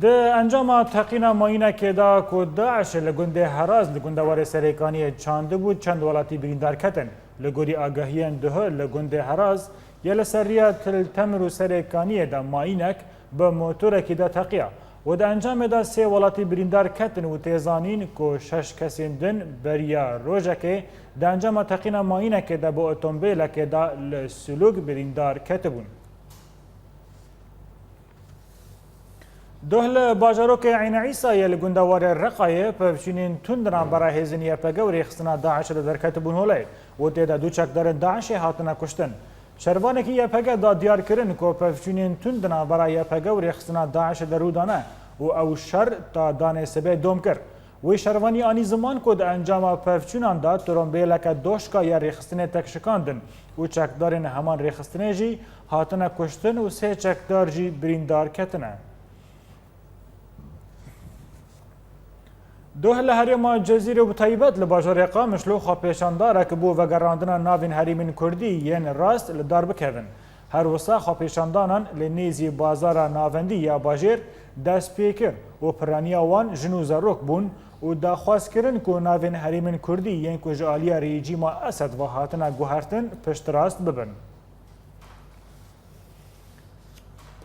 ده انجام تقینا ماینه که دا که داعش لگنده هراز لگنده وار سریکانی چانده بود چند ولاتی بریندار کتن لگوری آگاهیان ده لگنده هراز یل سریا تمر و سریکانی دا ماینک به موتور که دا تقیا و ده انجام دا سه ولاتی بریندار کتن و تیزانین که شش کسین دن بریا روژه که ده انجام تقینا ماینه که دا با اتومبیل که دا لسلوک بریندار کتبون دهل باجاروک عین عیسی یل گندوار رقایه پفشینین تندران برای هزینیه پگوری خستنا داعش درکت بون هولی و تیدا دو چکدار داعش هاتنا کشتن شروانه که یه پگه دا دیار کرن که پفشینین تندران برای پگوری خستنا داعش درودانه و او شر تا دانه سبه دوم کر و شروانی آنی زمان کد انجام پفچونان دا ترومبیل که دوشکا یا ریخستنه تکشکاندن و چکدارین همان ریخستنه جی هاتنا کشتن و سه چکدار جی بریندار کتنه دوهل هریم جزیره و تایبت لباجار قامش لو خواه پیشانداره که بو وگراندن ناوین هریمین کردی ین راست لدار بکوین. هر وسا خواه پیشاندانان لنیزی بازار ناوندی یا باجر دست پیکر و پرانیا وان جنو زروک بون و دا خواست کرن که ناوین هریمین کردی ین که جالیا ریجیما اسد و هاتنا گوهرتن پشت راست ببن.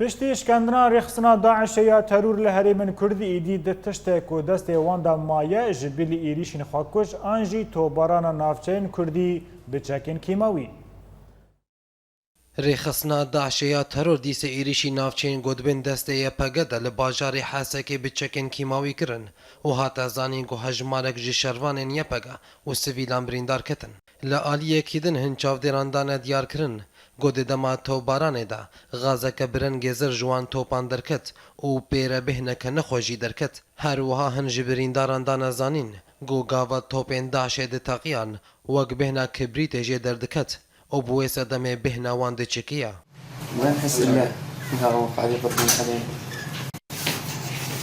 پشتی اشکندنا رخصنا داعش یا ترور لهریمن کردی ایدی دتشته که دست واندا مایه جبیل ایریشین خواکش آنجی توباران نافچین کردی بچکن کیماوی. رخصنا داعش یا ترور دیس ایریشی نافچین گودبین دسته یا پگده لباجاری حاسکی بچکن کیماوی کرن و هاتا زانین که هجمارک جی شروانین یا پگه و سویلان بریندار کتن. لآلیه کدن هنچاو دیراندان دیار کرن گود دما توبارانه دا غازه که برنگزر جوان توپان درکت و پیره بهنه نخوشی درکت هر وها هنج برینداران دا نزانین گو گاوا توپین داشه ده تاقیان وگ بهنه کبریت جه دردکت و بویس دمه بهنه وان ده چکیه ما نحس إلا إنها قاعد يضربون عليه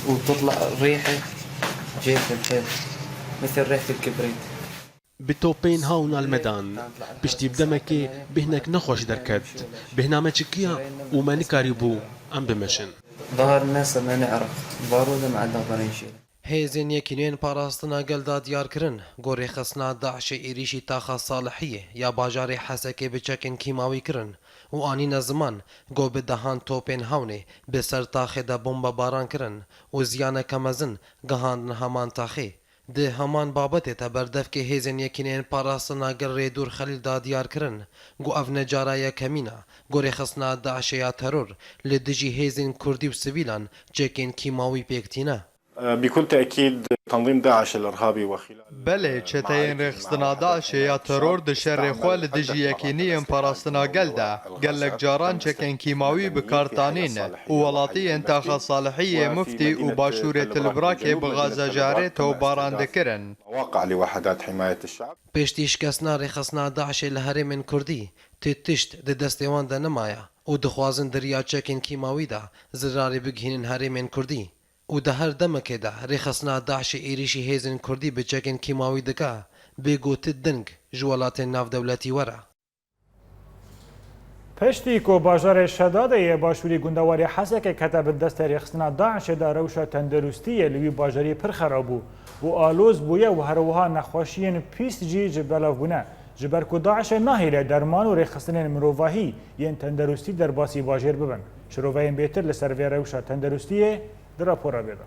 وتطلع ريحة جيفة الحيل مثل ريحة الكبريت بتوبين هاون الميدان بشتي بدمكي بهناك نخوش دركت بهنا ما تشكيا وما نكاريبو ام بمشن ظهر الناس ما نعرف بارودة ما عندنا ضريشيل هیزن یکینین پاراستنا گلدا دیار کرن گوری خصنا داعش ایریشی تاخا صالحیه یا باجار حسکه بچکن کیماوی کرن و آنی نزمان گو بدهان توپین هاونه به سر تاخه دا بمب باران کرن و زیان کمزن گهاندن همان تاخه ده همان بابت تبردف که هیزن یکینین پاراستنا گل ریدور خلیل دا دیار کرن گو اف نجارای کمینا گوری خصنا داعش یا ترور لدجی هیزن کردی و سویلان چکن کیماوی پیکتینه بكل تأكيد تنظيم داعش الإرهابي وخلال بله چتاین رخصتنا داعش یا ترور د شر خوال دجی یکینی ام پاراستنا گلده گلک جاران چکن کیماوی بکارتانین و ولاتی انتاخ صالحی مفتی و باشور تلبراک بغازه جاره تو بارانده کرن مواقع لوحدات حماية الشعب پشتیش کسنا رخصنا داعش لهرمن کردی تشت د دستوان ده نمایا و دخوازن دریا چکن کیماوی ده زراری بگهینن هرمن کردی و ده هر دمکه ده رخصنا داعش ایریشی هیزن کردی بچکن کیماوی دکا بگوت دنگ جوالات ناف دولتی وره پشتی که باجار شداده یه باشوری گندواری حسه که کتب دست رخصنا داعش ده روشا تندرستیه لوی باجاری پر خرابو و آلوز بویه و هروها نخواشین پیست جی جبلاف بونه جبر که داعش ناهیله درمان و رخصتن مروواهی ین تندرستی در باسی باجر ببن شروعین بیتر لسروی روشا تندرستیه در راپورا بیده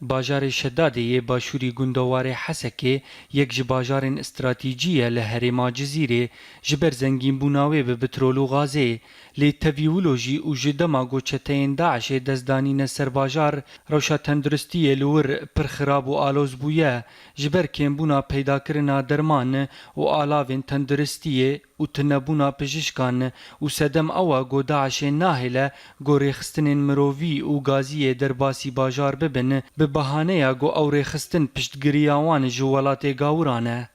باجار شدادی باشوری گندوار حسکه یک جباجار استراتیجیه لهرما جزیره جبر زنگین بوناوی به بترول و غازه لی تاویولوژی و جدما گوچتین داعش دزدانین سر باجار روشا تندرستی لور پرخراب و آلوز بویه جبر کمبونا پیدا کرنا درمان و آلاوین تندرستی و تنبونا پزشکان و سدم اوا گو داعش ناهله گو ریخستن مرووی و گازی در باسی باجار ببن به بهانه گو او ریخستن پشتگریاوان جوالات گاورانه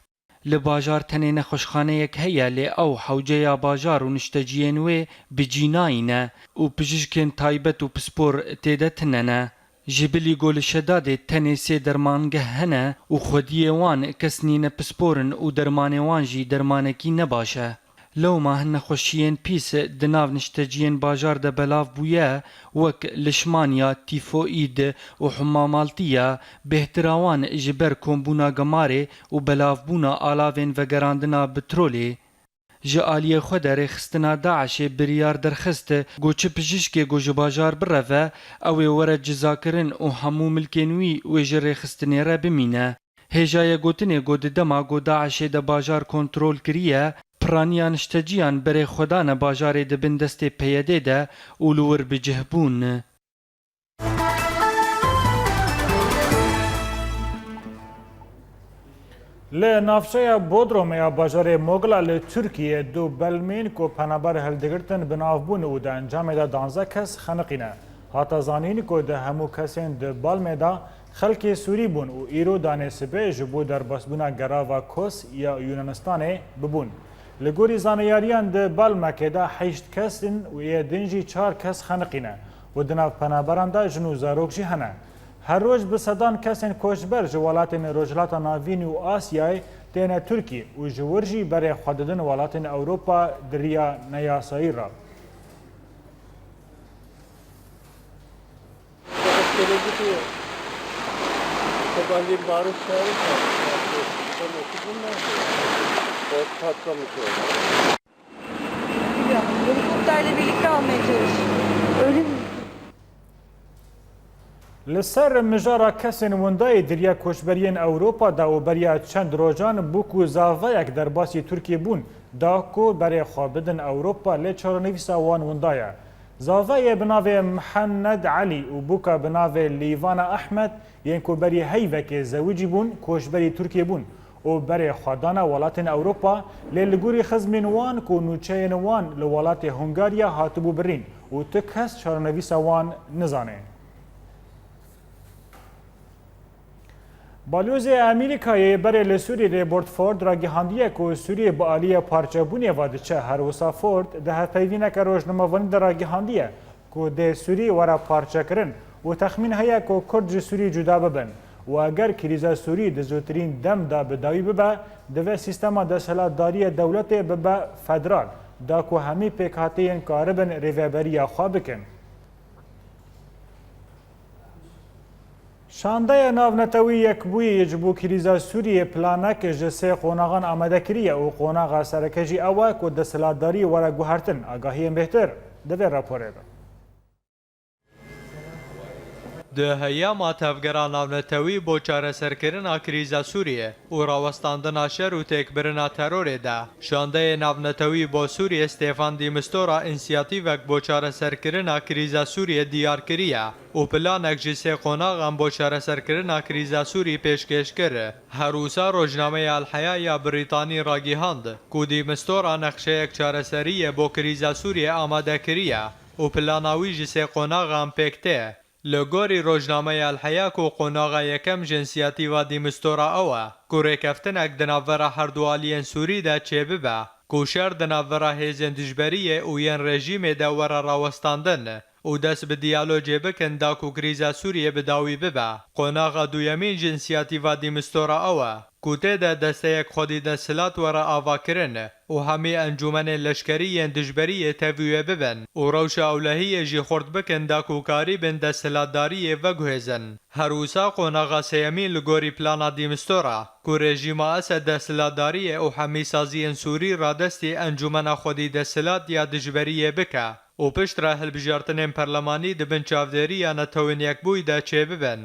لباجار تنین خوشخانه یک هیا لی او حوجه باجار و نشتجین و بجیناینه و پزشکن تایبت و پسپور تیدتننه جبلی گول شداد تنی سی درمانگه هنه و خودی وان کسنین پسپورن و درمان وان جی درمانکی نباشه لەوما هەنەخۆشیên پîس di nav nişteciyên bajar de belav bûye wek lişmaniya, tîfoîd û hemamaltiya bêhtira wan ji ber kombûna gemarê û belavbûna alavên vegerandina petrolê. Ji aliyê xwe de rêxistina Daişê biryar derxist got çi pizîşkê got ji bajar bireve ew ê were cizakirin û hemû milkên wî wê ji rêxistinê re bimîne. Hêjaya gotinê got di dema got Daişê de bajar kontrol kiriye, piraniya nişteciyan berê xwedana bajarê dibin destê PYD de û li wir bicih bûn. Li navçeya Bodromê ya bajarê Mogla li Tirkiyê du belmên ku penaber hildigirtin bi navbûn û di encamê de 12 kes xeniqîne. Hata zanîn ku di hemû kesên di balmê de xelkê Sûrî bûn û îro danê sibê ji bo derbasbûna gerava Kos ya Yunanistanê bibûn. Li gorî zaneyariyan di balmekê de 8 kesin û yê din jî 4 kes xeniqîne û di nav penaberan de jin û zarok jî hene. Her roj bi sedan kesên koçber ji welatên Rojhilata Navîn û Asyayê têne Tirkî û ji wir jî berê xwe didin welatên Ewropa di riya neyasayî ra. Helikopterle birlikte almaya çalışıyor. Öyle mi? Li ser mijara kesên wendayê diriya koçberiyên Ewropa da û beriya çend rojan bû ku zavayek derbasî Tirkiye bûn da ku berê xwe bidin Ewropa lê çarenivîsa wan wendaya. Zavayê bi navê Mihened Elî û bûka bi navê Lîvana Ehmed yên ku berî heyvekê zewicî bûn koçberî Tirkiye bûn û berê xwedana welatên Ewropa lê li gorî xizmên wan ku nûçeyên wan li welatê Hungarya hatibû birîn û ti kes çarenivîsa wan nizane. Balyozê Amerîkayê berê li Sûriyê Robert Ford ragihandiye ku Sûriyê bi aliyê parçebûnê ve diçe her wisa Ford di hevpeyvîneke rojnamevanî de ragihandiye ku dê Sûrî were parçekirin û texmîn heye ku Kurd ji Sûrî cuda bibin û eger krîza Sûrî di zûtirîn dem da bi dawî bibe divê sîstema desthilatdariyê dewletê bibe federal da ku hemî pêkhatiyên karibin rêveberiya xwe bikin. Şandaya navnetewî yekbûyî ji bo krîza Sûriyê planek ji sê qonaxan amade kiriye û qonaxa sereke jî ew e ku desthilatdarî were guhertin agahiyên bêhtir di vê raporê de. Di heyama tevgera navnetewî bo çareserkirina krîza Sûriyê û rawestandina şer û têkbirina terorê de, şandeyê navnetewî bo Sûriyê Stefan de Mistura însiyatîvek bo çareserkirina krîza Sûriyê diyar kiriye û planek ji sê qonaxan bo çareserkirina krîza Sûrî pêşkêş kir. Her wisa rojnameya El Heya ya Brîtanî ragihand ku de Mistura nexşeyek çareseriyê bo krîza Sûriyê amade kiriye û plana wî ji sê qonaxan pêk tê. Li gorî rojnameya El Heya ku qonaxa yekem jinsiyatîva de Mistura ew e ku rêkeftinek di navbera her du aliyên Sûrî de çêbibe ku şer di navbera hêzên dijberiyê û yên rejîmê de were rawestandin û dest bi diyalogê bikin da ku krîza Sûriyê bi dawî bibe. Qonaxa duyemîn jinsiyatîva de Mistura ew e ku tê de desteyek xwedî desthilat were avakirin û hemî encûmenên leşkerî yên dijberiyê tevî wê bibin û rewşa ewlehiyê jî xurt bikin da ku karîbin desthilatdariyê veguhêzin. Her wisa qonaxa sêyemîn li gorî plana de Mistura ku rejîma Esed desthilatdariyê û hemîsaziyên Sûrî radestî encûmena xwedî desthilat ya dijberiyê bike û piştre hilbijartinên perlemanî dibin çavdêriya netewên yekbûyî de çêbibin.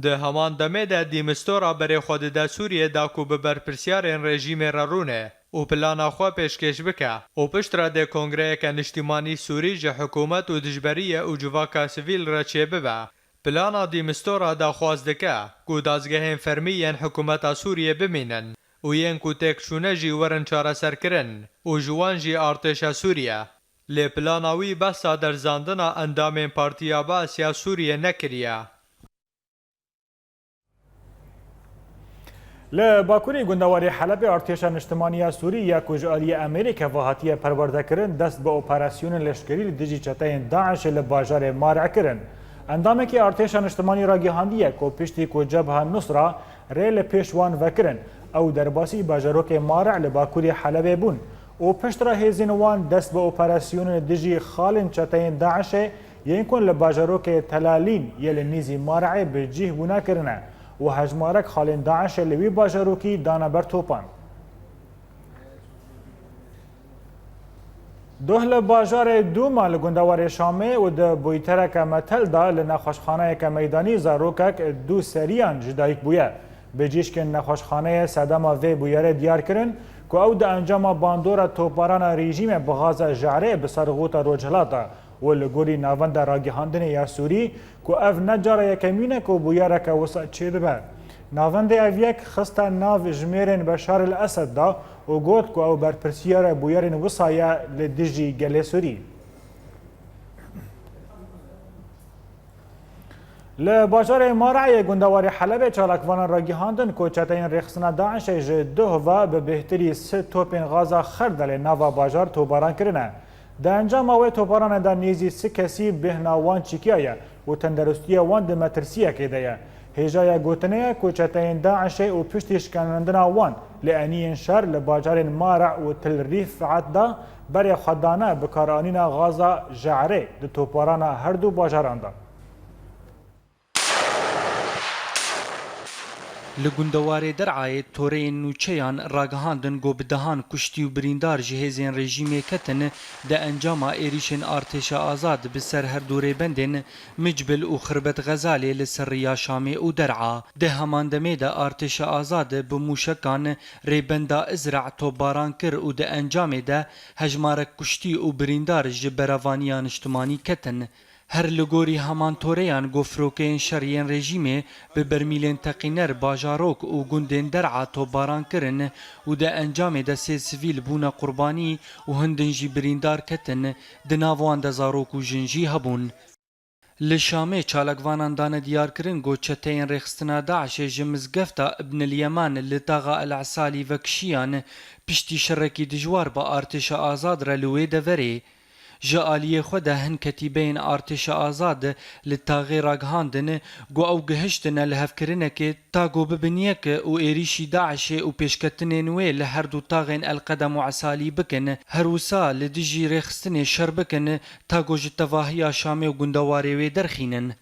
Di heman demê de de Mistura berê xwe dide Sûriyê da ku bi berpirsyarên rejîmê re rûne û plana xwe pêşkêş bike û piştre dê kongreyeke niştîmanî Sûrî ji hikûmet û dijberiyê û civaka sivîl re çêbibe. Plana de Mistura daxwaz dike ku dazgehên fermî yên hikûmeta Sûriyê bimînin û yên ku têkçûne jî werin çareserkirin û ji wan jî artêşa Sûriye. Lê plana wî behsa derzandina endamên Partiya Baasya Sûriyê nekiriye. Li Bakurê gundewarê Helepê artêşa niştimaniya Sûrî ya ku ji aliyê Amerîka ve hatiye perwerdekirin dest bi operasyonên leşkerî li dijî çeteyên Daişê li bajarê Marê kirin. Endamekî artêşa niştimanî ragihandiye ku piştî ku Cebha Nusra rê li pêş wan vekirin ew derbasî bajarokê Marê li Bakurê Helepê bûn و پشترا هێزین وان دەست بە ئۆپەراسیۆنە دژی خاڵین چەتەین داعشێ یەن کۆن لە باژارۆکێ تەلالین یە لە نیزی مارعێ بجیه بووناکردنە و هەژمارەك خاڵین داعشێ لەوی باژارۆکی دانەبەر تۆپان. دوه لە باژارê دوما li gundewarê Şamê û di bûytereke metel da li nexweşxaneyeke meydanî zarokek du seriyan ji dayîk bûye. Bicîşkên nexweşxaneyê sedema vê bûyerê diyar kirin ku ew di encama bandora topbarana rejîmê bi gaza jehrê bi ser gota rojhilata û li gorî navenda ragihandinê ya Sûrî ku ev ne cara yekemîn e ku bûyereke wisa çêdibe. Navendê ev yek xista nav jmêrên Beşar el-Esed da û got ku ew berpirsiyara bûyerên wisa ye li dijî gelê Sûrî. Li bajarê Marayê gundewarê Helebê çalakvanan ragihandin ku çeteyên rêxistina Daişê ji du hiva bi bêhtirî si topên gaza xerdelê nava bajar tobaran kirine. Di encama wê tobaranê de nêzî si kesî bêhna wan çîkiya ye û tenderustiya wan di metirsiyekê de ye. Hêjaya gotinê ye ku çeteyên Daişê û piştî şikandina wan li eniyên şer li bajarên Mara û Til Rîfat da berê xwedane bi karanîna gaza jehrê di toparana her du bajaran da. Li gundewarê Dercayê toreyên nûçeyan ragihandin got bi dehan kuştî û birîndar ji hêzên rejîmê ketin di encama êrişên artêşa azad bi ser her du rêbendên Micbil û Xirbet Xezalê li ser Riya Şamê û Derca. Di heman demê de artêşa azad bi mûşekan rêbenda İzrع topbaran kir û di encamê de hejmarek kuştî û birîndar ji beravaniya niştimanî ketin. Her li gorî heman toreyan gofrokeyên şeriyên rejîmê bi bermîlên teqîner bajarok û gundên Derca topbaran kirin û di encamê de sê sivîl bûne qurbanî û hindin jî birîndar ketin di nav wan de zarok û jin jî hebûn. Li Şamê çalakvanan dane diyar kirin got çeteyên rêxistina Daişê ji mizgefta Ibnil Yeman li taxa El Esalî vekişiyan piştî şerekî dijwar bi artêşa azad re li wê deverê. Ji aliyê xwe de hin ketîbeyên artêşa azad li taxê ragihandin got ew gihiştine li hevkirinekê ta got bibin yek û êrişî Daişê û pêşketinên wê li her du taxên Elqedem û Esalî bikin, her wisa li dijî rêxistinê şer bikin ta got ji tevahiya Şamê û gundewarê wê derxînin.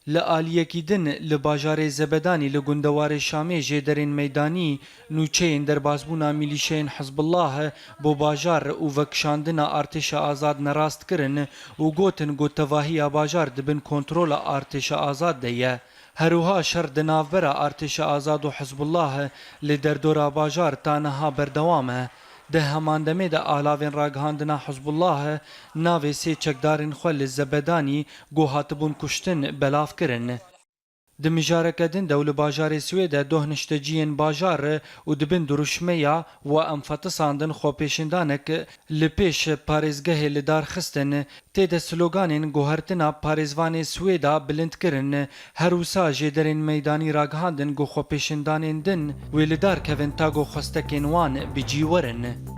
Li aliyekî din li bajarê Zebedanî li gundewarê Şamê jêderên meydanî nûçeyên derbasbûna mîlîşeyên Hizbullah bo bajar û vekişandina artêşa azad nerast kirin û gotin got tevahiya bajar dibin kontrola artêşa azad de ye. Herûha şer di navbera artêşa azad û Hizbullah li derdora bajar ta niha berdewam e. Di heman demê de alavên ragihandina Hizbullah navê sê çekdarên xwe li Zebedanî got hatibûn kuştin belav kirin. Di mijareke din de û li bajarê Swêdê doh nişteciyên bajar û dibin duruşmeya we em fetisandin xwepêşindanek li pêş parêzgehê li dar xistin tê de sloganên guhertina parêzvanê Swêda bilind kirin. Her wisa jêderên meydanî ragihandin got xwepêşindanên din wê li dar kevin ta got xwestekên wan bicî werin.